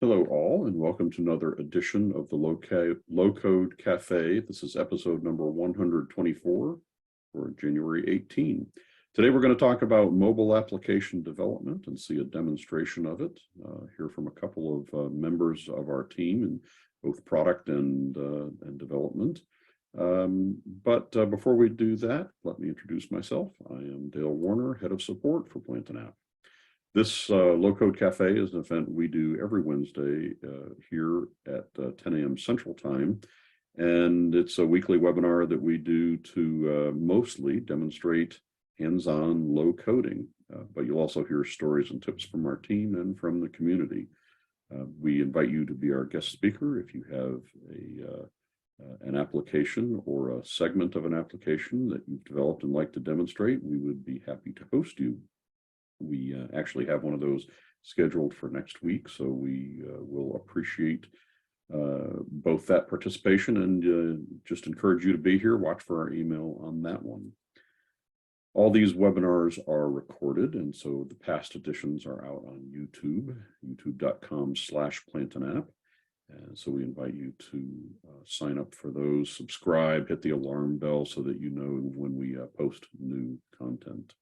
Hello all, and welcome to another edition of the Low-Code Café. This is episode number 124 for January 18. Today we're going to talk about mobile application development and see a demonstration of it. Hear from a couple of members of our team in both product and development. But before we do that, let me introduce myself. I am Dale Warner, Head of Support for Plant and App. This Low-Code Cafe is an event we do every Wednesday here at 10 a.m. Central Time. And it's a weekly webinar that we do to mostly demonstrate hands-on low coding. But you'll also hear stories and tips from our team and from the community. We invite you to be our guest speaker if you have an application or a segment of an application that you've developed and like to demonstrate. We would be happy to host you. We actually have one of those scheduled for next week, so we will appreciate both that participation and just encourage you to be here. Watch for our email on that one. All these webinars are recorded, and so the past editions are out on YouTube, youtube.com/plantandapp. And so we invite you to sign up for those, subscribe, hit the alarm bell so that you know when we post new content.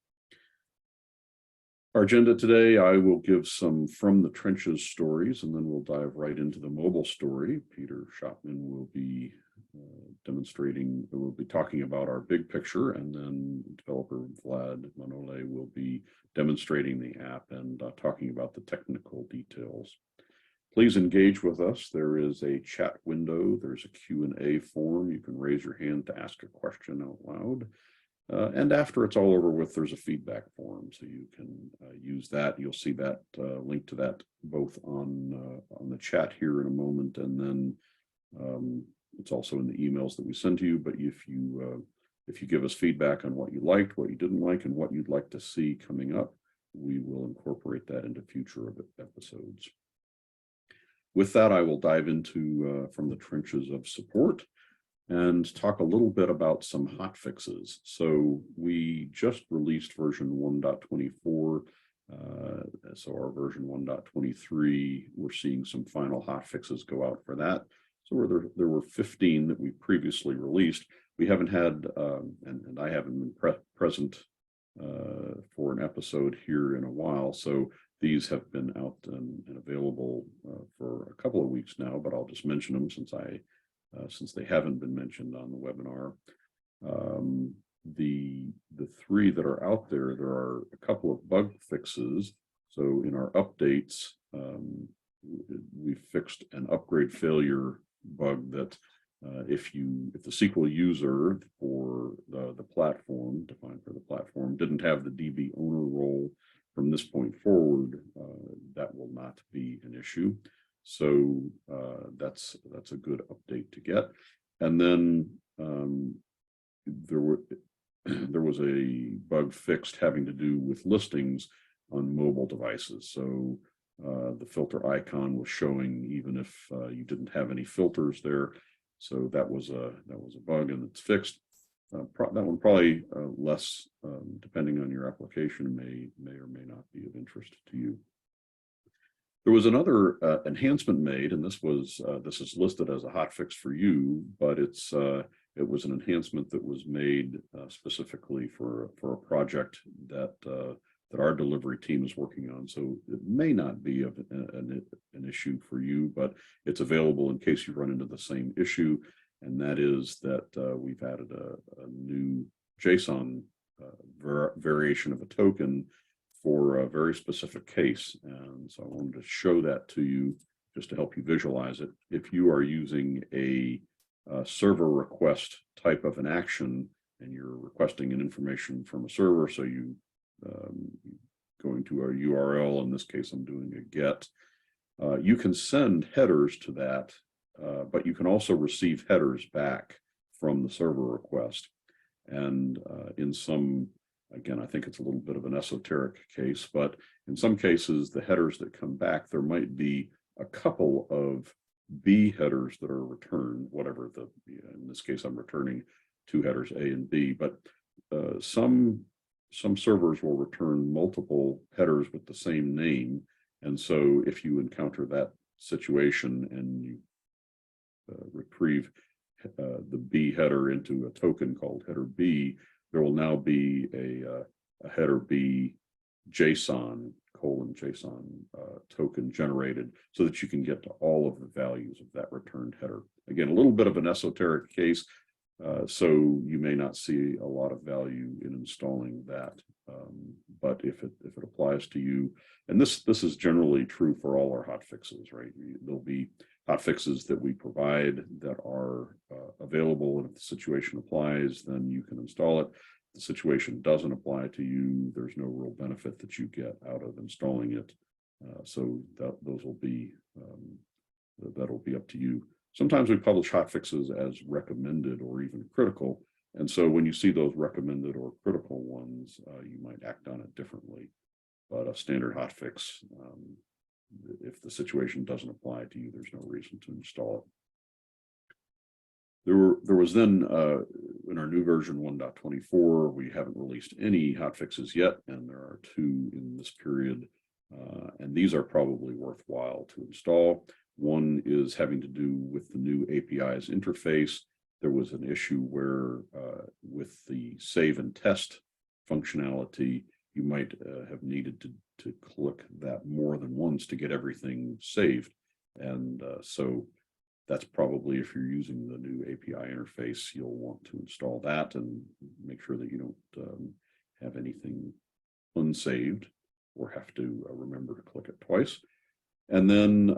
Our agenda today, I will give some from the trenches stories, and then we'll dive right into the mobile story. Peter Schotman will be we'll be talking about our big picture, and then developer Vlad Manole will be demonstrating the app and talking about the technical details. Please engage with us. There is a chat window. There's a Q&A form. You can raise your hand to ask a question out loud. And after it's all over with, there's a feedback form, so you can use that. You'll see that link to that both on the chat here in a moment, and then it's also in the emails that we send to you. But if you give us feedback on what you liked, what you didn't like, and what you'd like to see coming up, we will incorporate that into future episodes. With that, I will dive into from the trenches of support and talk a little bit about some hotfixes. So we just released version 1.24. So our version 1.23, we're seeing some final hotfixes go out for that. So there were 15 that we previously released. We haven't had, and I haven't been present for an episode here in a while. So these have been out and available for a couple of weeks now, but I'll just mention them since they haven't been mentioned on the webinar. The three that are out there are a couple of bug fixes. So in our updates, we fixed an upgrade failure bug that if the SQL user for the platform, defined for the platform, didn't have the DB owner role from this point forward, that will not be an issue. So that's a good update to get. And then there was a bug fixed having to do with listings on mobile devices. So the filter icon was showing even if you didn't have any filters there. So that was a bug, and it's fixed. That one probably less, depending on your application, may or may not be of interest to you. There was another enhancement made, and this is listed as a hotfix for you, but it was an enhancement that was made specifically for a project that our delivery team is working on. So it may not be an issue for you, but it's available in case you run into the same issue, and that is that we've added a new JSON variation of a token for a very specific case. And so I wanted to show that to you just to help you visualize it. If you are using a server request type of an action and you're requesting an information from a server, so you going to a URL, in this case I'm doing a get, you can send headers to that, but you can also receive headers back from the server request. And in some, again, I think it's a little bit of an esoteric case, but in some cases, the headers that come back, there might be a couple of B headers that are returned, whatever in this case, I'm returning two headers, A and B, but some servers will return multiple headers with the same name. And so if you encounter situation and you retrieve the B header into a token called header B, there will now be a header B JSON token generated so that you can get to all of the values of that returned header. Again, a little bit of an esoteric case, so you may not see a lot of value in installing that. But if it applies to you, and this is generally true for all our hotfixes, right? There'll be hotfixes that we provide that are available, and if the situation applies, then you can install it. If the situation doesn't apply to you, there's no real benefit that you get out of installing it. So those will be that'll be up to you. Sometimes we publish hotfixes as recommended or even critical. And so when you see those recommended or critical ones, you might act on it differently. But a standard hotfix, if the situation doesn't apply to you, there's no reason to install it. There was then, in our new version 1.24, we haven't released any hotfixes yet, and there are 2 in this period. And these are probably worthwhile to install. One is having to do with the new API's interface. There was an issue where with the save and test functionality, you might have needed to click that more than once to get everything saved. And so that's probably, if you're using the new API interface, you'll want to install that and make sure that you don't have anything unsaved or have to remember to click it twice. And then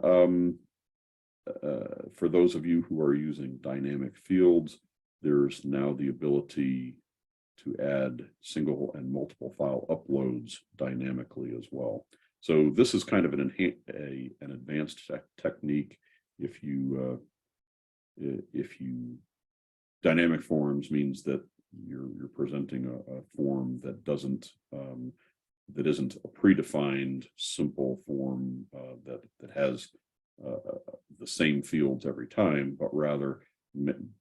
for those of you who are using dynamic fields, there's now the ability to add single and multiple file uploads dynamically as well. So this is kind of an advanced technique. If you dynamic forms means that you're presenting a form that isn't a predefined simple form that has the same fields every time, but rather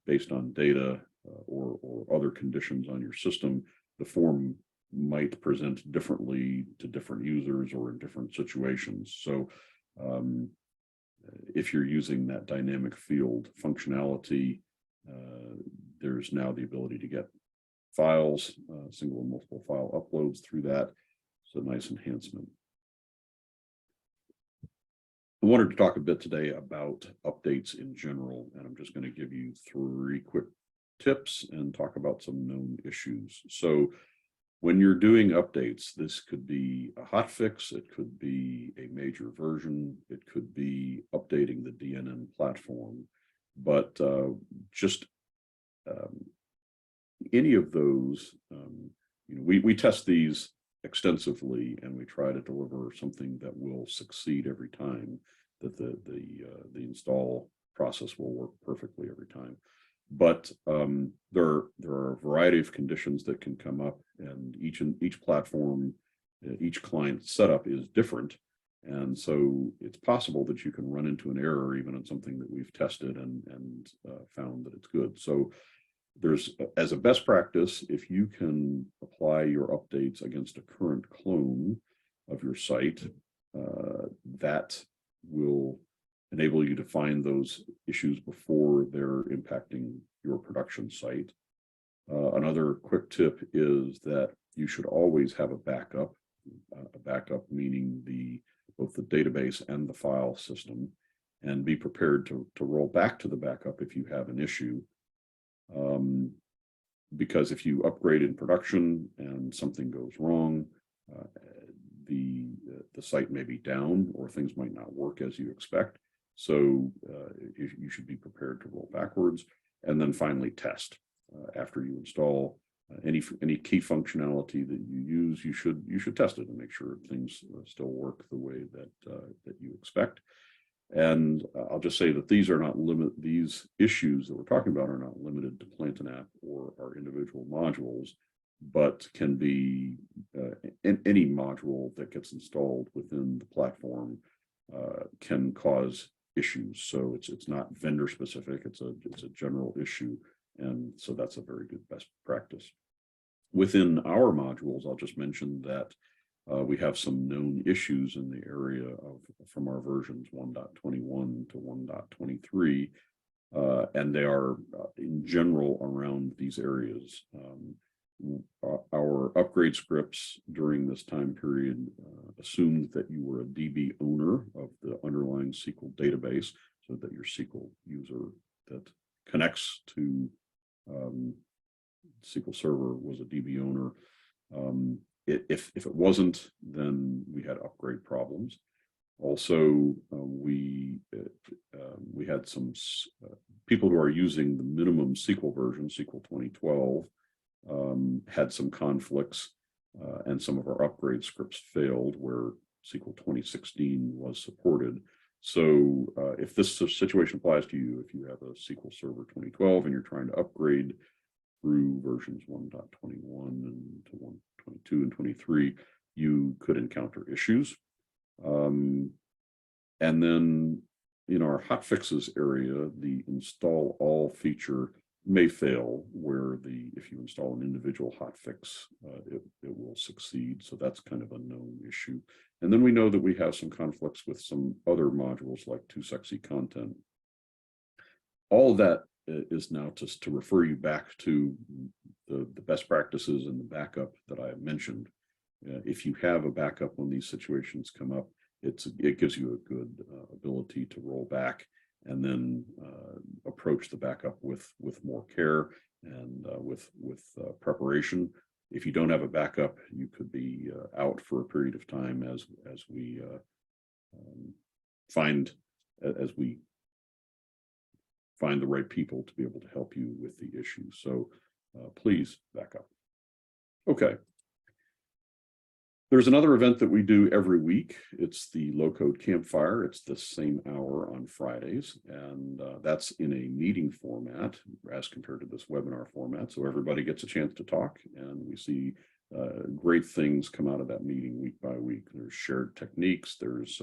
based on data or other conditions on your system, the form might present differently to different users or in different situations. So if you're using that dynamic field functionality, there's now the ability to get files, single and multiple file uploads through that. It's a nice enhancement. I wanted to talk a bit today about updates in general, and I'm just going to give you 3 quick tips and talk about some known issues. So when you're doing updates, this could be a hotfix, it could be a major version, it could be updating the DNN platform, but just any of those, we test these extensively, and we try to deliver something that will succeed every time, that the install process will work perfectly every time. But there are a variety of conditions that can come up, and each platform, each client setup is different, and so it's possible that you can run into an error even on something that we've tested and found that it's good. So there's, as a best practice, if you can apply your updates against a current clone of your site, that will enable you to find those issues before they're impacting your production site. Another quick tip is that you should always have a backup meaning both the database and the file system, and be prepared to roll back to the backup if you have an issue. Because if you upgrade in production and something goes wrong, the site may be down or things might not work as you expect. So you should be prepared to roll backwards. And then finally, test after you install any key functionality that you use. You should test it and make sure things still work the way that you expect. And I'll just say that these issues that we're talking about are not limited to Plant an App or our individual modules, but can be any module that gets installed within the platform can cause issues. So it's not vendor specific, it's a general issue. And so that's a very good best practice. Within our modules, I'll just mention that We have some known issues in the area of from our versions 1.21 to 1.23, and they are in general around these areas. Our upgrade scripts during this time period assumed that you were a DB owner of the underlying SQL database, so that your SQL user that connects to SQL Server was a DB owner. If it wasn't, then we had upgrade problems. Also, we had some people who are using the minimum SQL version, SQL 2012, had some conflicts, and some of our upgrade scripts failed where SQL 2016 was supported. So if this situation applies to you, if you have a SQL Server 2012 and you're trying to upgrade through versions 1.21 and to 1.22 and 23, you could encounter issues. And then in our hotfixes area, the install all feature may fail, where if you install an individual hotfix, it will succeed. So that's kind of a known issue. And then we know that we have some conflicts with some other modules like Too Sexy Content. All of that is now just to refer you back to the best practices and the backup that I mentioned. If you have a backup when these situations come up, it gives you a good ability to roll back and then approach the backup with more care and with preparation. If you don't have a backup, you could be out for a period of time as we find the right people to be able to help you with the issue. So please back up. Okay. There's another event that we do every week. It's the Low-Code Campfire. It's the same hour on Fridays, and that's in a meeting format as compared to this webinar format. So everybody gets a chance to talk, and we see great things come out of that meeting week by week. There's shared techniques. There's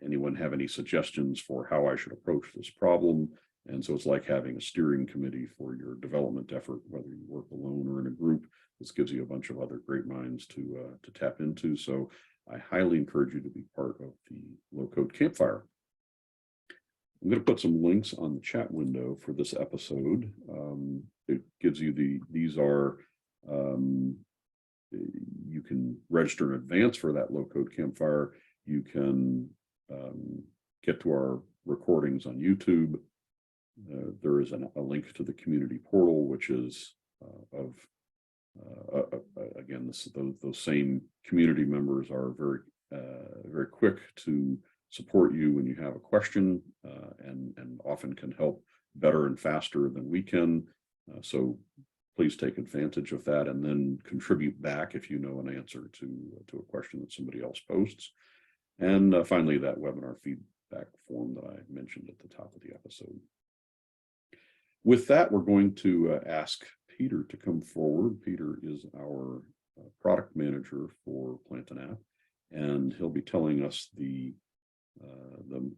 anyone have any suggestions for how I should approach this problem? And so it's like having a steering committee for your development effort, whether you work alone or in a group. This gives you a bunch of other great minds to tap into. So I highly encourage you to be part of the Low-Code Campfire. I'm going to put some links on the chat window for this episode. It gives you these are, you can register in advance for that Low-Code Campfire. You can get to our recordings on YouTube. There is a link to the community portal, which is again, those same community members are very quick to support you when you have a question, and often can help better and faster than we can. So please take advantage of that, and then contribute back if you know an answer to a question that somebody else posts. And finally, that webinar feedback form that I mentioned at the top of the episode. With that, we're going to ask Peter to come forward. Peter is our product manager for Plant an App, and he'll be telling us the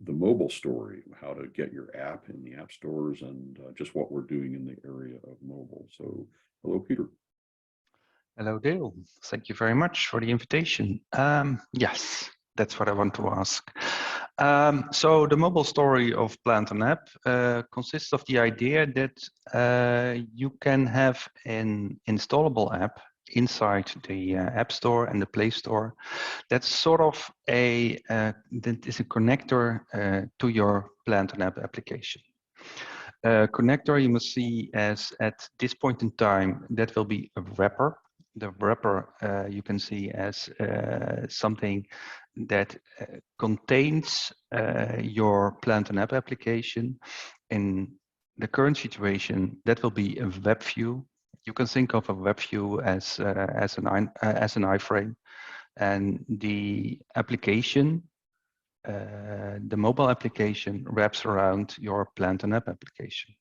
mobile story, how to get your app in the app stores, and just what we're doing in the area of mobile. So, hello, Peter. Hello, Dale. Thank you very much for the invitation. Yes, that's what I want to ask. So the mobile story of Plant an App consists of the idea that you can have an installable app inside the App Store and the Play Store. That's sort of that is a connector to your Plant an App application. Connector you must see as at this point in time that will be a wrapper. The wrapper you can see as something that contains your Plant an App application. In the current situation, that will be a web view. You can think of a web view as an iframe, and the application, the mobile application, wraps around your Plant an App application.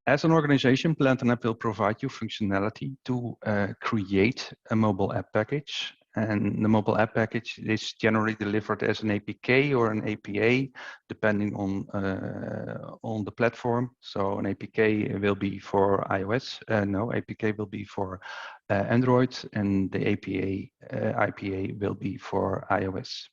As an organization, Plant an App will provide you functionality to create a mobile app package. And the mobile app package is generally delivered as an APK or an APA, depending on the platform. So an APK will be for iOS. No, APK will be for Android, and the IPA will be for iOS.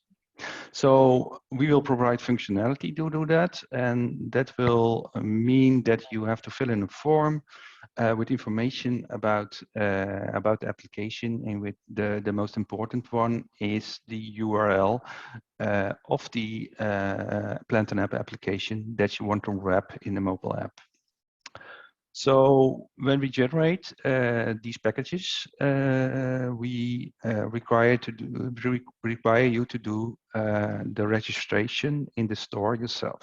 So we will provide functionality to do that, and that will mean that you have to fill in a form with information about the application, and with the most important one is the URL of the Plant and App application that you want to wrap in the mobile app. So when we generate these packages, we require you to do the registration in the store yourself.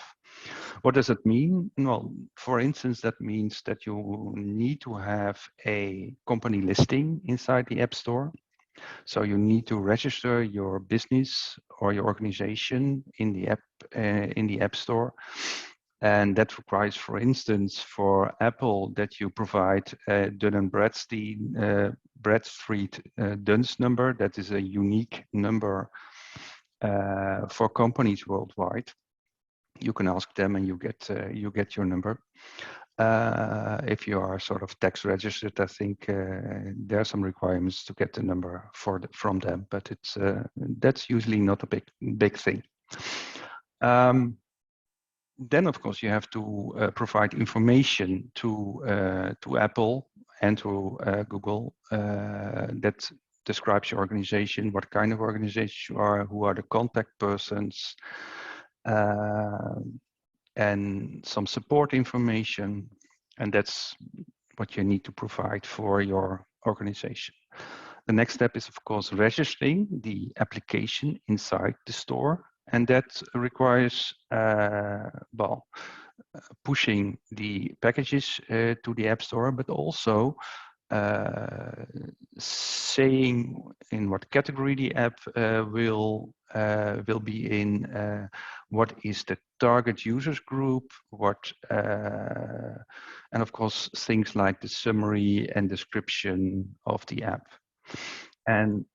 What does it mean? Well, for instance, that means that you need to have a company listing inside the App Store. So you need to register your business or your organization in the App Store. And that requires, for instance, for Apple, that you provide Dun & Bradstreet DUNS number. That is a unique number for companies worldwide. You can ask them, and you get your number. If you are sort of tax registered, I think there are some requirements to get the number from them, but it's that's usually not a big thing. Then, of course, you have to provide information to Apple and to Google that describes your organization, what kind of organization you are, who are the contact persons, and some support information. And that's what you need to provide for your organization. The next step is, of course, registering the application inside the store. And that requires, pushing the packages to the App Store, but also saying in what category the app will be in, what is the target users group, and of course things like the summary and description of the app. And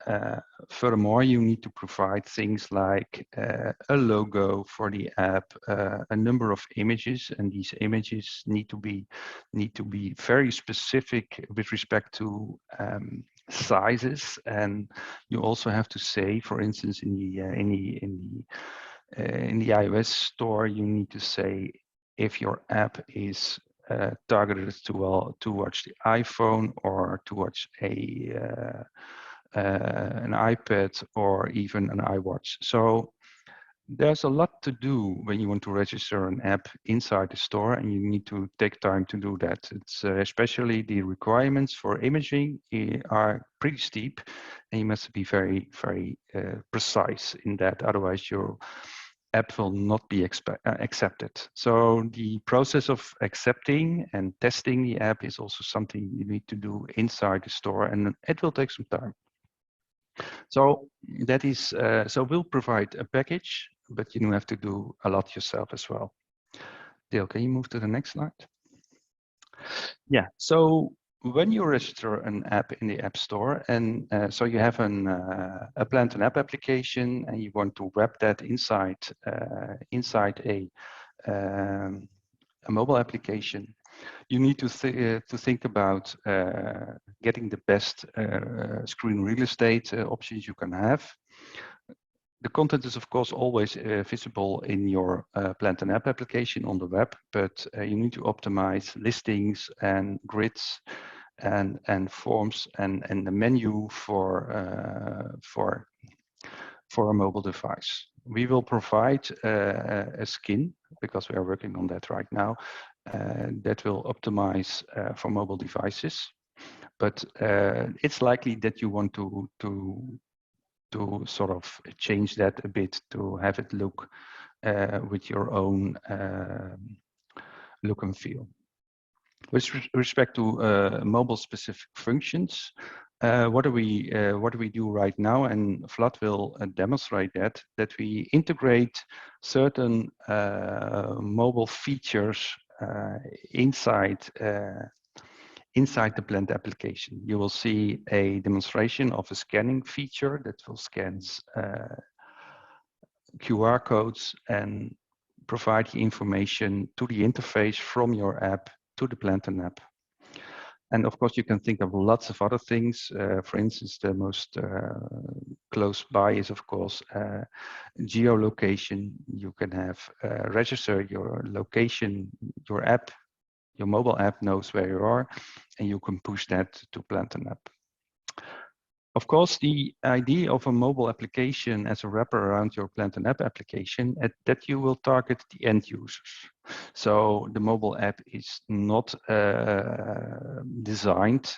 furthermore, you need to provide things like a logo for the app, a number of images, and these images need to be very specific with respect to sizes. And you also have to say, for instance, in the iOS store, you need to say if your app is targeted towards the iPhone or towards an iPad or even an iWatch. So there's a lot to do when you want to register an app inside the store, and you need to take time to do that. It's especially the requirements for imaging are pretty steep, and you must be very, very precise in that. Otherwise, your app will not be accepted. So the process of accepting and testing the app is also something you need to do inside the store, and it will take some time. So that is, so we'll provide a package, but you have to do a lot yourself as well. Dale, can you move to the next slide? Yeah, so when you register an app in the App Store, and so you have a Plant and App application, and you want to wrap that inside a mobile application, you need to think about getting the best screen real estate options you can have. The content is, of course, always visible in your Plant and App application on the web, but you need to optimize listings and grids and forms and the menu for a mobile device. We will provide a skin, because we are working on that right now, that will optimize for mobile devices. But it's likely that you want to sort of change that a bit to have it look with your own look and feel. With respect to mobile specific functions, what do we do right now? And Vlad will demonstrate that we integrate certain mobile features inside inside the planned application. You will see a demonstration of a scanning feature that will scan QR codes and provide the information to the interface from your app to the Plantain app. And of course, you can think of lots of other things. For instance, the most close by is, of course, Geo Location. You can have register your location, your app, your mobile app knows where you are, and you can push that to Plantain app. Of course, the idea of a mobile application as a wrapper around your Plantain app application that you will target the end users. So the mobile app is not designed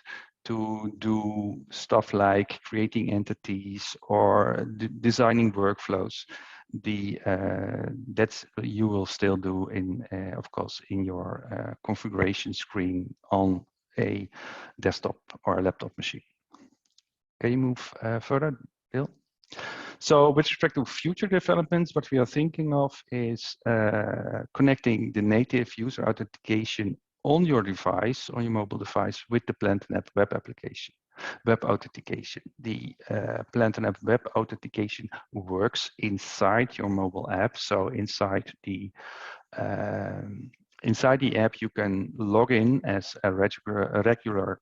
to do stuff like creating entities or designing workflows. That's you will still do in, of course, in your configuration screen on a desktop or a laptop machine. Can you move further, Bill? So with respect to future developments, what we are thinking of is connecting the native user authentication on your device, on your mobile device, with the Plantain app web application, web authentication. The Plantain app web authentication works inside your mobile app. So inside the app, you can log in as a regular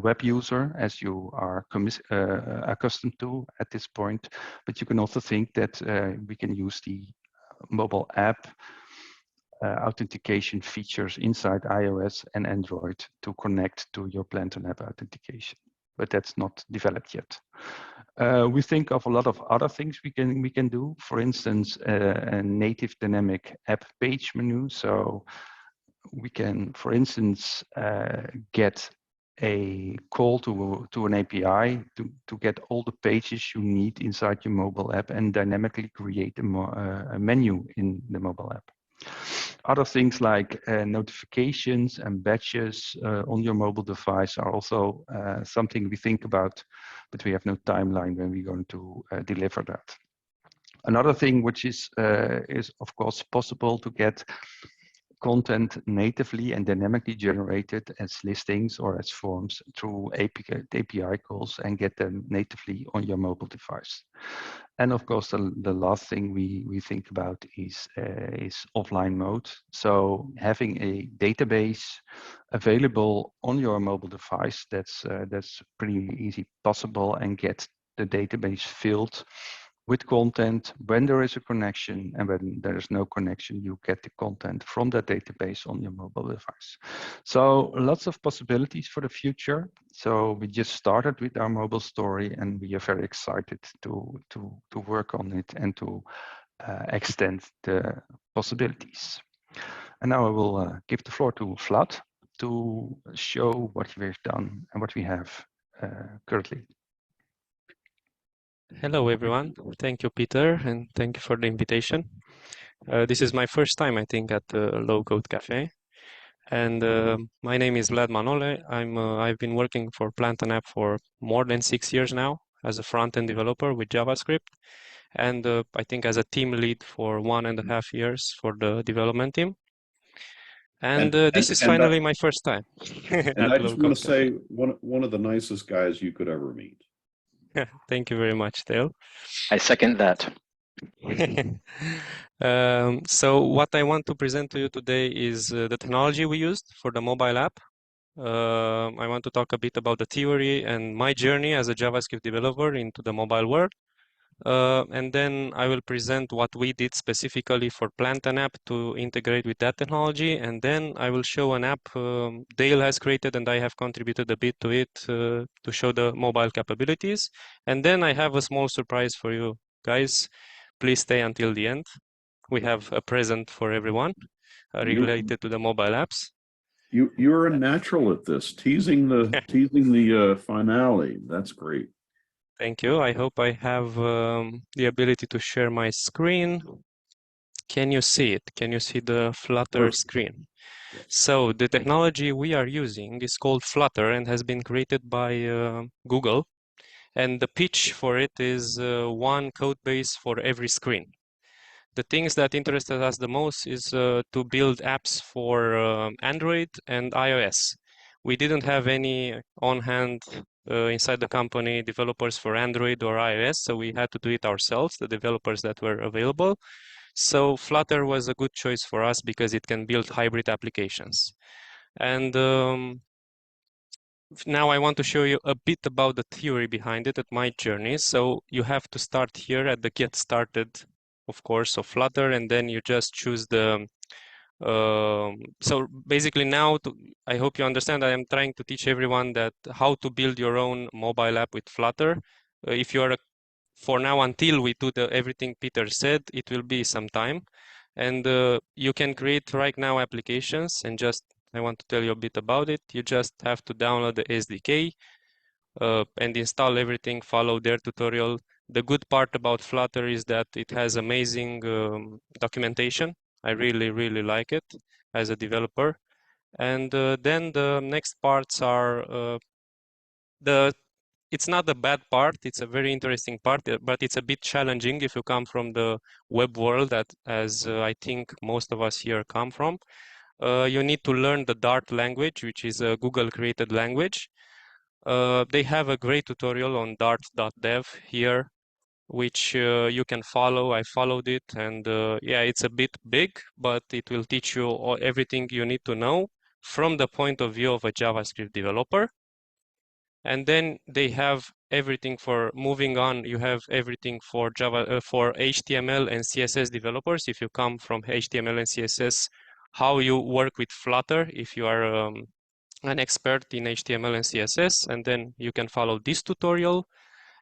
web user, as you are accustomed to at this point, but you can also think that we can use the mobile app authentication features inside iOS and Android to connect to your Plantain app authentication, but that's not developed yet. We think of a lot of other things we can do. For instance, a native dynamic app page menu. So we can, for instance, get a call to an API to get all the pages you need inside your mobile app and dynamically create a menu in the mobile app. Other things like notifications and badges on your mobile device are also something we think about, but we have no timeline when we're going to deliver that. Another thing which is of course possible to get content natively and dynamically generated as listings or as forms through API calls and get them natively on your mobile device. And of course, the last thing we think about is offline mode. So having a database available on your mobile device, that's pretty easy possible, and get the database filled with content when there is a connection, and when there is no connection, you get the content from that database on your mobile device. So lots of possibilities for the future. So we just started with our mobile story, and we are very excited to work on it and to extend the possibilities. And now I will give the floor to Vlad to show what we've done and what we have currently. Hello, everyone. Thank you, Peter, and thank you for the invitation. This is my first time, I think, at the Low-Code Café. And my name is Vlad Manole. I've been working for Plantain app for more than 6 years now as a front-end developer with JavaScript. And I think as a team lead for 1.5 years for the development team. And this is finally my first time. And I just want to say, one of the nicest guys you could ever meet. Thank you very much, Dale. I second that. So what I want to present to you today is the technology we used for the mobile app. I want to talk a bit about the theory and my journey as a JavaScript developer into the mobile world. And then I will present what we did specifically for Plantain app to integrate with that technology. And then I will show an app Dale has created, and I have contributed a bit to it to show the mobile capabilities. And then I have a small surprise for you guys. Please stay until the end. We have a present for everyone related to the mobile apps. You're a natural at this, teasing the finale. That's great. Thank you. I hope I have the ability to share my screen. Can you see it? Can you see the Flutter screen? Yes. So the technology we are using is called Flutter and has been created by Google. And the pitch for it is one code base for every screen. The things that interested us the most is to build apps for Android and iOS. we didn't have any on hand inside the company developers for Android or iOS, so we had to do it ourselves, the developers that were available. So Flutter was a good choice for us because it can build hybrid applications. And now I want to show you a bit about the theory behind it at my journey. So you have to start here at the get started, of course, of Flutter, and then you just choose the so basically now, I hope you understand, I am trying to teach everyone that how to build your own mobile app with Flutter. If you are, for now, until we do everything Peter said, it will be some time. And you can create right now applications, and just, I want to tell you a bit about it. You just have to download the SDK and install everything, follow their tutorial. The good part about Flutter is that it has amazing documentation. I really, really like it as a developer. And then the next parts are it's not a bad part, it's a very interesting part, but it's a bit challenging if you come from the web world, that as I think most of us here come from. You need to learn the Dart language, which is a Google created language. They have a great tutorial on dart.dev here, which you can follow. I followed it, and yeah, it's a bit big, but it will teach you everything you need to know from the point of view of a JavaScript developer. And then they have everything for moving on. You have everything for Java, for HTML and CSS developers. If you come from HTML and CSS, how you work with Flutter if you are an expert in HTML and CSS, and then you can follow this tutorial.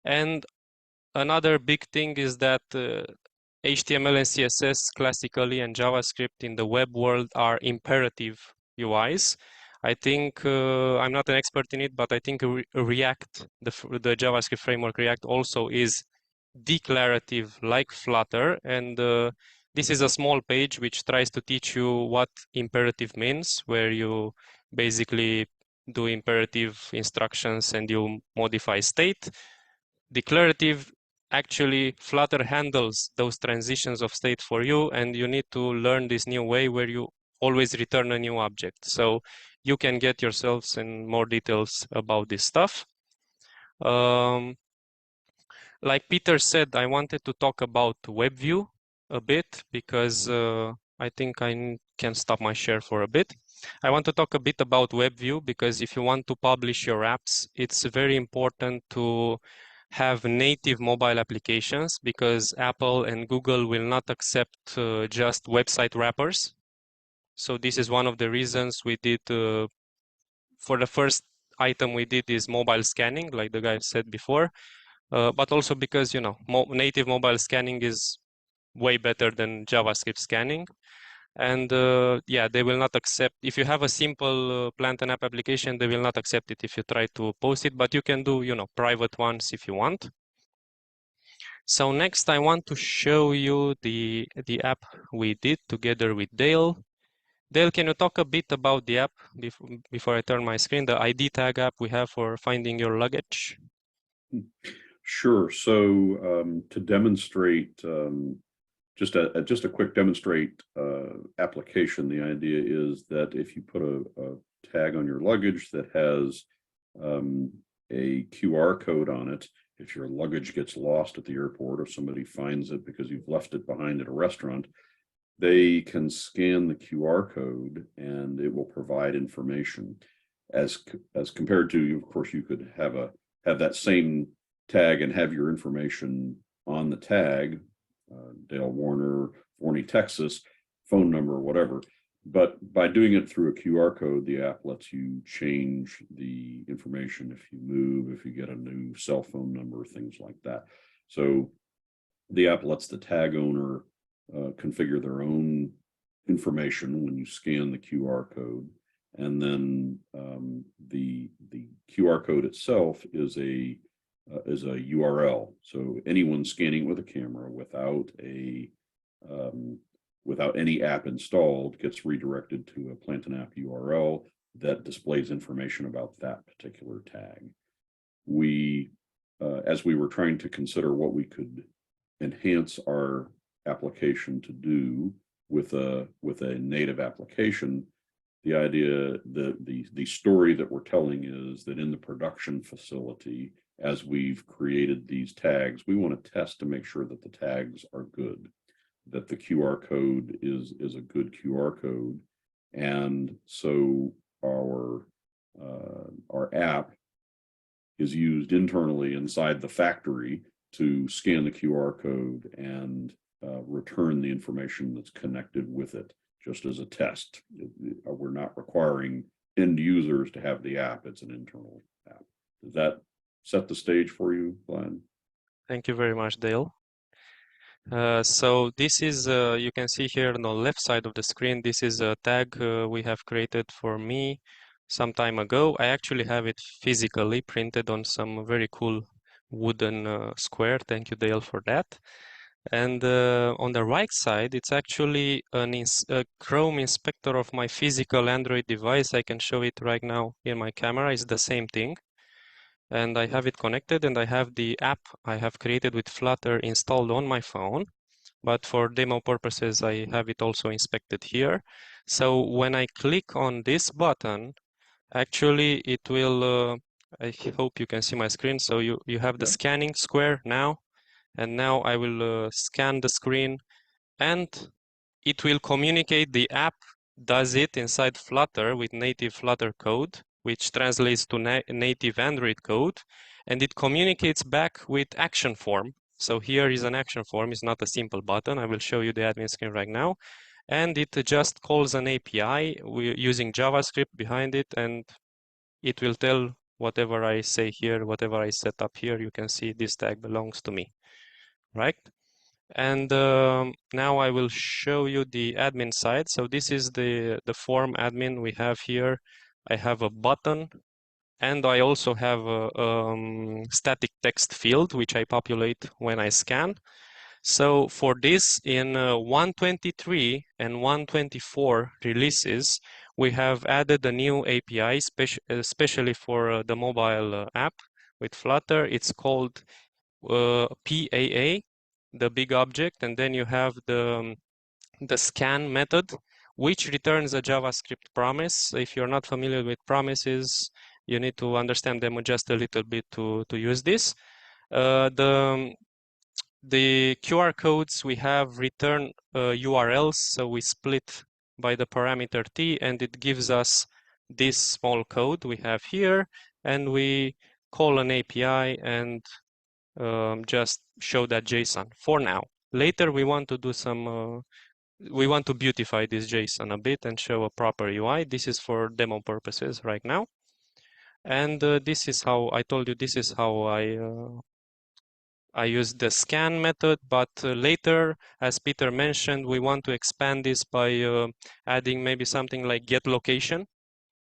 And another big thing is that HTML and CSS classically and JavaScript in the web world are imperative UIs. I think I'm not an expert in it, but I think React, the JavaScript framework React, also is declarative like Flutter. And this is a small page which tries to teach you what imperative means, where you basically do imperative instructions and you modify state. Declarative, actually, Flutter handles those transitions of state for you, and you need to learn this new way where you always return a new object. So you can get yourselves in more details about this stuff. Like Peter said, I wanted to talk about WebView a bit because I think I can stop my share for a bit. I want to talk a bit about WebView because if you want to publish your apps, it's very important to have native mobile applications because Apple and Google will not accept just website wrappers. So this is one of the reasons we did, for the first item we did is mobile scanning, like the guy said before. But also because, you know, native mobile scanning is way better than JavaScript scanning. And yeah, they will not accept, if you have a simple plant and app application, they will not accept it if you try to post it, but you can do, you know, private ones if you want. So next I want to show you the app we did together with Dale. Dale, can you talk a bit about the app before I turn my screen, the ID tag app we have for finding your luggage? Sure. So to demonstrate, just a quick demonstrate application, the idea is that if you put a tag on your luggage that has a QR code on it, if your luggage gets lost at the airport or somebody finds it because you've left it behind at a restaurant, they can scan the QR code and it will provide information. As compared to, of course, you could have that same tag and have your information on the tag, Dale Warner, Forney, Texas, phone number, whatever. But by doing it through a QR code, the app lets you change the information if you move, if you get a new cell phone number, things like that. So the app lets the tag owner configure their own information when you scan the QR code. And then the QR code itself is a URL. So anyone scanning with a camera without any app installed gets redirected to a Plant and App URL that displays information about that particular tag. We, as we were trying to consider what we could enhance our application to do with a native application, the idea, the story that we're telling is that in the production facility, as we've created these tags, we want to test to make sure that the tags are good, that the QR code is a good QR code. And so our app is used internally inside the factory to scan the QR code and return the information that's connected with it, just as a test. We're not requiring end users to have the app. It's an internal app. Does that set the stage for you, Vlad? Thank you very much, Dale. So this is, you can see here on the left side of the screen, this is a tag we have created for me some time ago. I actually have it physically printed on some very cool wooden square. Thank you, Dale, for that. And on the right side, it's actually a Chrome inspector of my physical Android device. I can show it right now in my camera. It's the same thing. And I have it connected, and I have the app I have created with Flutter installed on my phone. But for demo purposes, I have it also inspected here. So when I click on this button, actually it will, I hope you can see my screen. So you have the scanning square now, and now I will scan the screen, and it will communicate. The app does it inside Flutter with native Flutter code, which translates to native Android code, and it communicates back with action form. So here is an action form. It's not a simple button. I will show you the admin screen right now. And it just calls an API. We're using JavaScript behind it, and it will tell whatever I say here, whatever I set up here, you can see this tag belongs to me, right? And now I will show you the admin side. So this is the form admin we have here. I have a button, and I also have a static text field, which I populate when I scan. So for this, in 123 and 124 releases, we have added a new API, especially for the mobile app with Flutter. It's called PAA, the big object, and then you have the scan method, which returns a JavaScript promise. If you're not familiar with promises, you need to understand them just a little bit to use this. The QR codes we have return URLs, so we split by the parameter t, and it gives us this small code we have here, and we call an API and just show that JSON for now. Later, we want to do some, we want to beautify this JSON a bit and show a proper UI. This is for demo purposes right now. And this is how I told you, this is how I use the scan method, but later, as Peter mentioned, we want to expand this by adding maybe something like Get Location,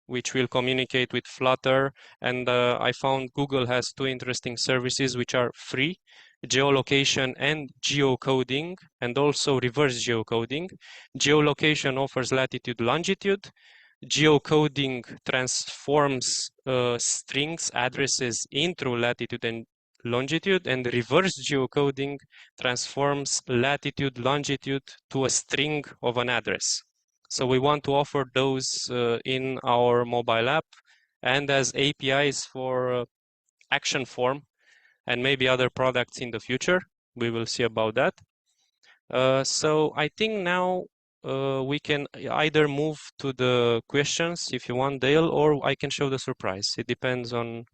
which will communicate with Flutter. And I found Google has two interesting services which are free: geolocation and geocoding, and also reverse geocoding. Geolocation offers latitude, longitude. Geocoding transforms strings, addresses into latitude and longitude, and reverse geocoding transforms latitude, longitude to a string of an address. So we want to offer those in our mobile app and as APIs for action form and maybe other products in the future. We will see about that. So I think now we can either move to the questions if you want, Dale, or I can show the surprise. It depends on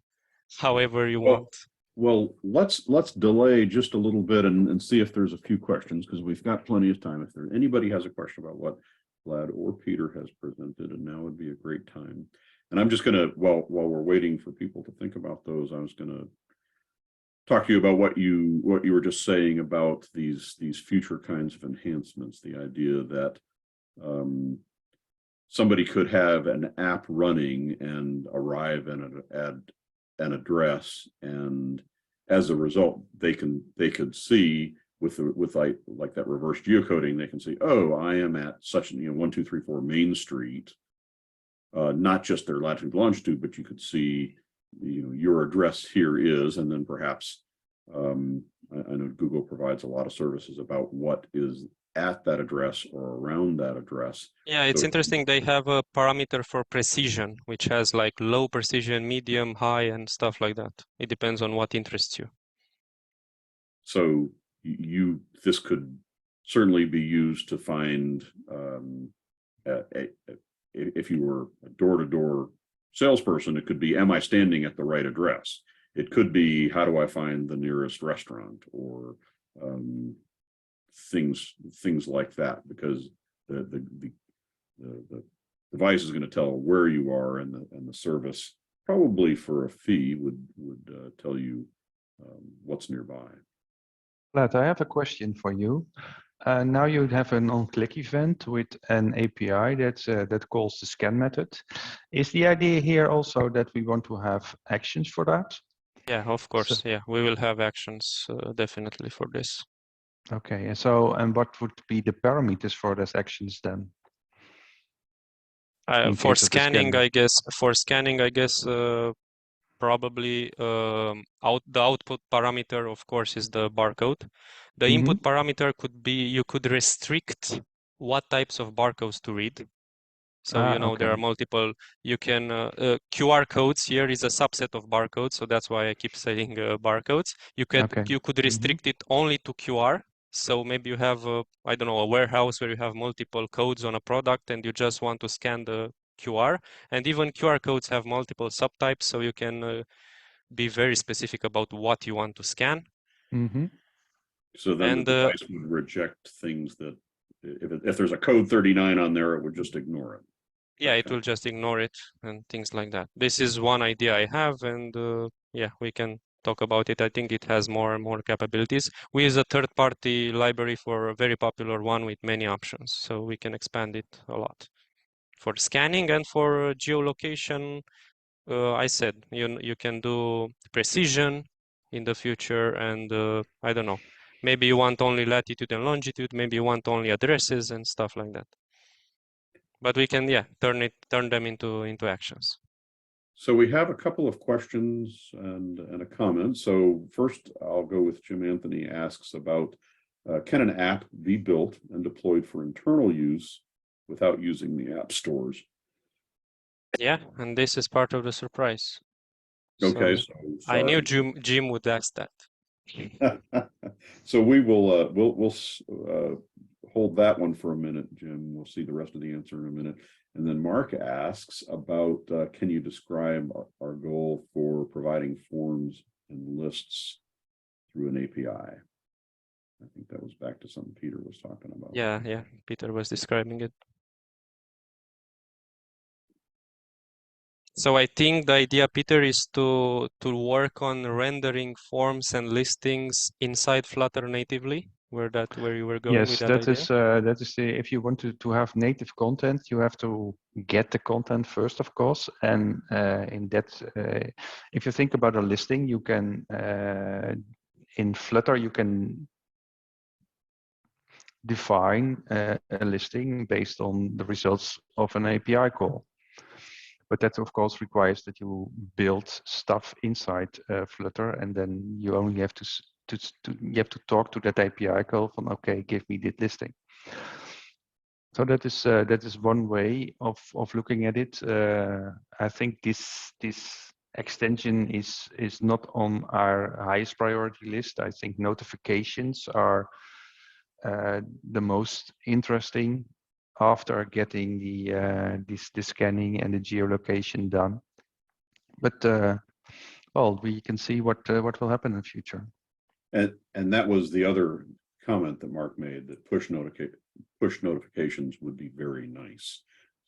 however you want. Well, let's delay just a little bit and see if there's a few questions, because we've got plenty of time. If anybody has a question about what Vlad or Peter has presented, and now would be a great time. And I'm just gonna, while we're waiting for people to think about those, I was gonna talk to you about what you were just saying about these future kinds of enhancements. The idea that somebody could have an app running and arrive at an address, and as a result, they could see with like that reverse geocoding, they can see, oh, I am at such 1234 Main Street, not just their latitude longitude, but you could see your address here is, and then perhaps I know Google provides a lot of services about what is at that address or around that address. Yeah, it's So interesting. They have a parameter for precision, which has like low precision, medium, high, and stuff like that. It depends on what interests you. So this could certainly be used to find if you were a door-to-door salesperson, it could be, am I standing at the right address? It could be, how do I find the nearest restaurant, or things like that, because the device is going to tell where you are, and the service, probably for a fee, would tell you what's nearby. Vlad, I have a question for you. Now you have an on-click event with an API that calls the scan method. Is the idea here also that we want to have actions for that? Yeah, of course. Yeah, we will have actions definitely for this. Okay, and what would be the parameters for those actions then? For scanning, I guess. For scanning, I guess probably the output parameter, of course, is the barcode. The input parameter could be, you could restrict what types of barcodes to read. So, you know, there are multiple, you can, QR codes here is a subset of barcodes. So that's why I keep saying barcodes. You could restrict it only to QR. So maybe you have, I don't know, a warehouse where you have multiple codes on a product and you just want to scan the QR. And even QR codes have multiple subtypes. So you can be very specific about what you want to scan. So then the device would reject things that, if there's a code 39 on there, it would just ignore it. Yeah, it will just ignore it and things like that. This is one idea I have, and yeah, we can talk about it. I think it has more and more capabilities. We use a third-party library for a very popular one with many options, so we can expand it a lot. For scanning and for geolocation, I said you can do precision in the future, and I don't know, maybe you want only latitude and longitude, maybe you want only addresses and stuff like that. But we can, yeah, turn them into actions. So we have a couple of questions and a comment. So first, I'll go with Jim Anthony asks about, can an app be built and deployed for internal use without using the app stores? Yeah, and this is part of the surprise. Okay, so I knew Jim would ask that. So we will we'll hold that one for a minute, Jim. We'll see the rest of the answer in a minute. And then Mark asks about, can you describe our goal for providing forms and lists through an API? I think that was back to something Peter was talking about. Yeah, Peter was describing it. So I think the idea, Peter, is to work on rendering forms and listings inside Flutter natively. Where you were going with that idea? Yes, that is if you want to have native content, you have to get the content first, of course. And in that, if you think about a listing, you can in Flutter you can define a listing based on the results of an API call. But that, of course, requires that you build stuff inside Flutter, and then you only have to talk to that API call from, okay, give me this listing. So that is one way of looking at it. I think this extension is not on our highest priority list. I think notifications are the most interesting after getting the scanning and the geolocation done. But well, we can see what will happen in the future. And that was the other comment that Mark made, that push notifications would be very nice.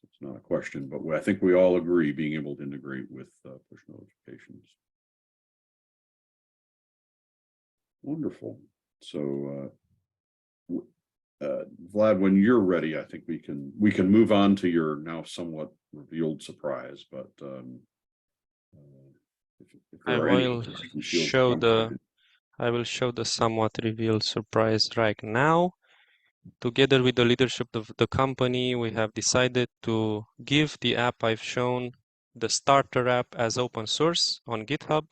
It's not a question, but I think we all agree being able to integrate with push notifications. Wonderful. So Vlad, when you're ready, I think we can move on to your now somewhat revealed surprise. But I will show the somewhat revealed surprise right now. Together with the leadership of the company, we have decided to give the app I've shown, the starter app, as open source on GitHub.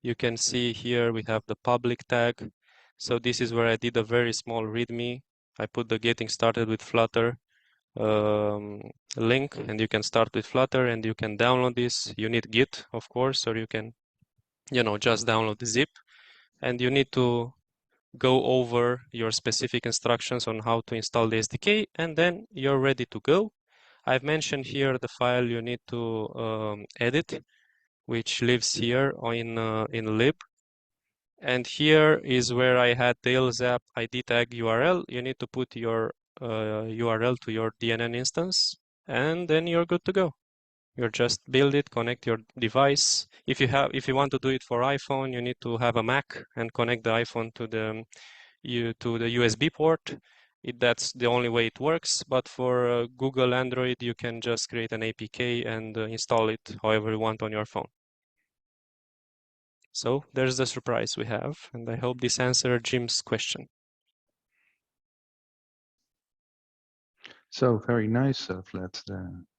You can see here we have the public tag. So this is where I did a very small README I put the getting started with Flutter link, and you can start with Flutter and you can download this. You need Git, of course, or you can, just download the zip, and you need to go over your specific instructions on how to install the SDK, and then you're ready to go. I've mentioned here the file you need to edit, which lives here in lib. And here is where I had Dale's app ID tag URL. You need to put your URL to your DNN instance, and then you're good to go. You just build it, connect your device. If you want to do it for iPhone, you need to have a Mac and connect the iPhone to the USB port. That's the only way it works. But for Google Android, you can just create an APK and install it however you want on your phone. So there's the surprise we have, and I hope this answered Jim's question. So very nice, Vlad.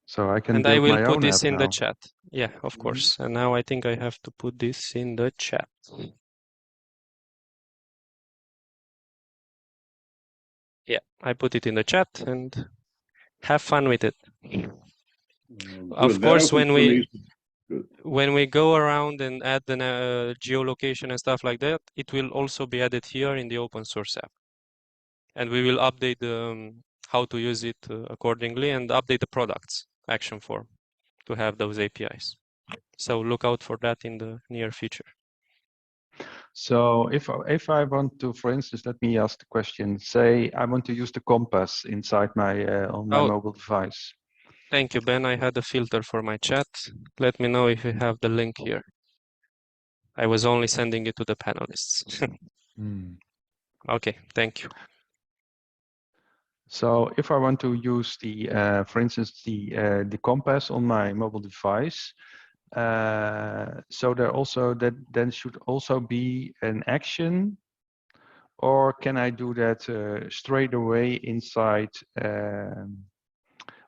So I can And build I will my put own this app in the now. chat. Yeah, of course. And now I think I have to put this in the chat. Yeah, I put it in the chat, and have fun with it. Of course, when we go around and add the geolocation and stuff like that, it will also be added here in the open source app. And we will update how to use it accordingly, and update the products action form to have those APIs. So look out for that in the near future. So if I want to, for instance, let me ask the question, say I want to use the compass inside my on my mobile device. Thank you, Ben. I had a filter for my chat. Let me know if you have the link here. I was only sending it to the panelists. Okay, thank you. So if I want to use the, for instance, the compass on my mobile device, so there also then should also be an action, or can I do that straight away inside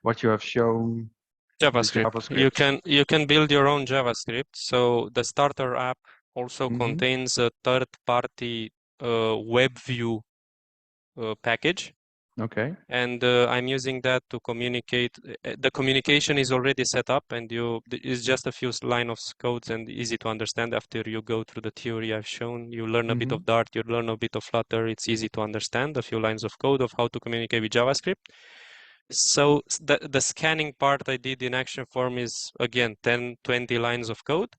what you have shown? JavaScript. You can build your own JavaScript. So the starter app also contains a third-party web view package. Okay. And I'm using that to communicate. The communication is already set up, and it's just a few lines of codes and easy to understand. After you go through the theory I've shown, you learn a bit of Dart, you learn a bit of Flutter. It's easy to understand a few lines of code of how to communicate with JavaScript. So the scanning part I did in action form is, again, 10, 20 lines of code.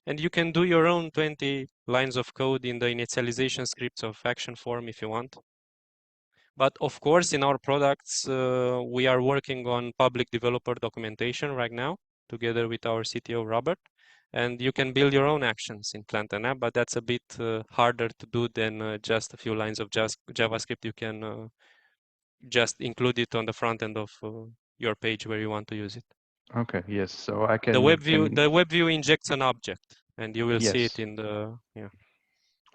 And you can do your own 20 lines of code in the initialization scripts of action form if you want. But of course, in our products, we are working on public developer documentation right now, together with our CTO, Robert. And you can build your own actions in Plant and App, but that's a bit harder to do than just a few lines of JavaScript. You can just include it on the front end of your page where you want to use it. Okay, yes. So I can... The web view injects an object, and you will see it in the... Yeah.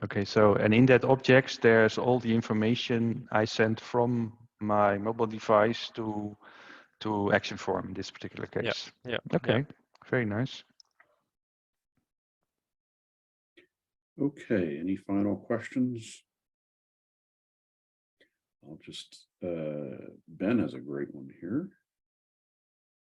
Okay, so, and in that object, there's all the information I sent from my mobile device to action form in this particular case. Yeah. Okay, very nice. Okay, any final questions? I'll just, Ben has a great one here.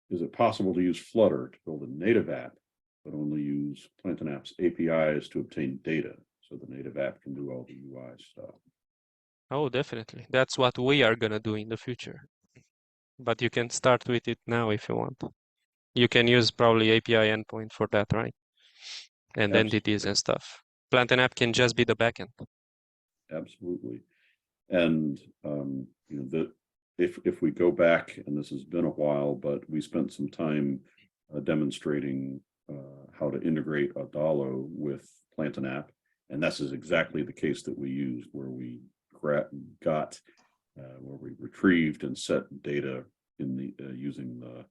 Is it possible to use Flutter to build a native app, but only use Plant and App's APIs to obtain data, so the native app can do all the UI stuff? Oh, definitely. That's what we are going to do in the future. But you can start with it now if you want. You can use probably API endpoint for that, right? And entities and stuff. Plant and App can just be the backend. Absolutely. And if we go back, and this has been a while, but we spent some time demonstrating how to integrate Adalo with Plant and App, and this is exactly the case that we used, where we where we retrieved and set data in the using the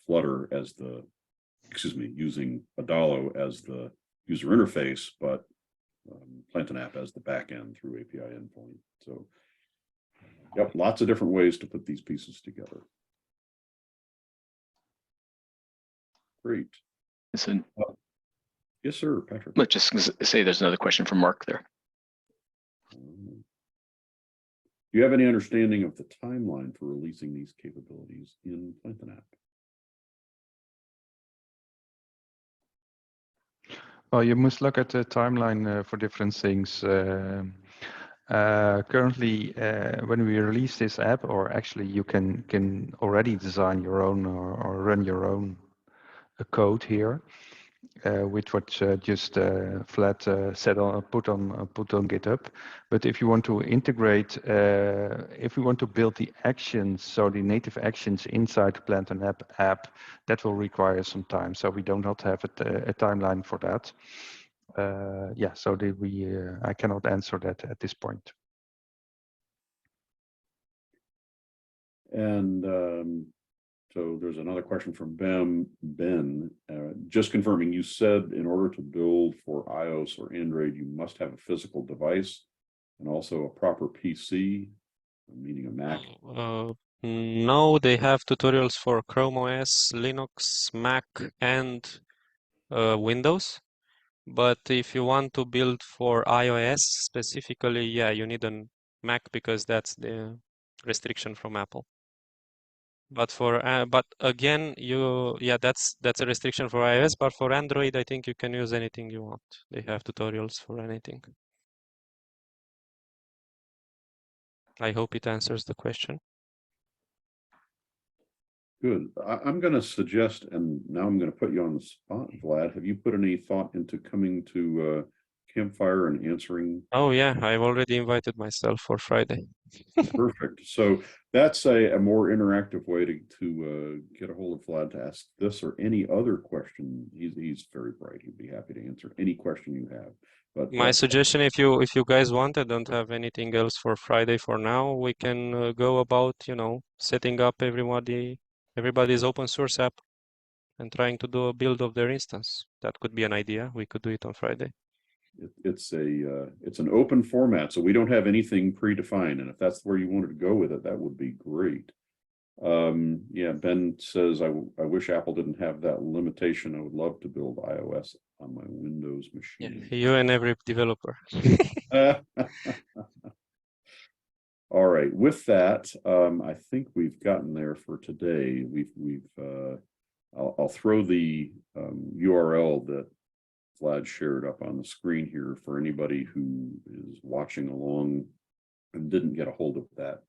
Flutter as the, using Adalo as the user interface, but Plant and App as the backend through API endpoint. So, yep, lots of different ways to put these pieces together. Great. Listen. Yes, sir, Patrick. Let's just say there's another question from Mark there. you have any understanding of the timeline for releasing these capabilities in Plantain app? Well, you must look at the timeline for different things. Currently, when we release this app, or actually you can already design your own or run your own code here, with what just Vlad said put on GitHub. But if you want to integrate, if we want to build the actions, so the native actions inside the Plantain app, that will require some time. So we do not have a timeline for that. Yeah, so I cannot answer that at this point. And so there's another question from Ben. Just confirming, you said in order to build for iOS or Android, you must have a physical device and also a proper PC, meaning a Mac. No, they have tutorials for Chrome OS, Linux, Mac, and Windows. But if you want to build for iOS specifically, yeah, you need a Mac because that's the restriction from Apple. But for but again, that's a restriction for iOS. But for Android, I think you can use anything you want. They have tutorials for anything. I hope it answers the question. Good. I'm going to suggest, and now I'm going to put you on the spot, Vlad. Have you put any thought into coming to Campfire and answering? Oh yeah, I've already invited myself for Friday. Perfect. So that's a more interactive way to get a hold of Vlad to ask this or any other question. He's very bright. He'd be happy to answer any question you have. But My suggestion, if you guys want, I don't have anything else for Friday for now. We can go about, setting up everybody's open source app and trying to do a build of their instance. That could be an idea. We could do it on Friday. it's an open format, so we don't have anything predefined. And if that's where you wanted to go with it, that would be great. Yeah, Ben says, I wish Apple didn't have that limitation. I would love to build iOS on my Windows machine. Yeah, you and every developer. All right, with that, I think we've gotten there for today. I'll throw the URL that Vlad shared up on the screen here for anybody who is watching along and didn't get a hold of that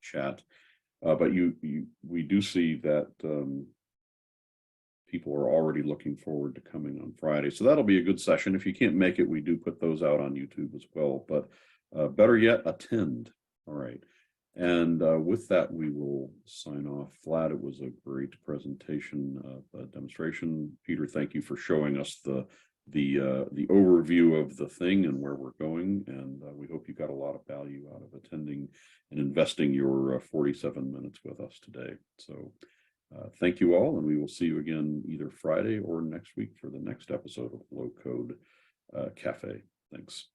chat. But we do see that people are already looking forward to coming on Friday. So that'll be a good session. If you can't make it, we do put those out on YouTube as well. But better yet, attend. All right. And with that, we will sign off. Vlad, it was a great presentation, demonstration. Peter, thank you for showing us the overview of the thing and where we're going. And we hope you got a lot of value out of attending and investing your 47 minutes with us today. So thank you all, and we will see you again either Friday or next week for the next episode of Low-Code Café. Thanks.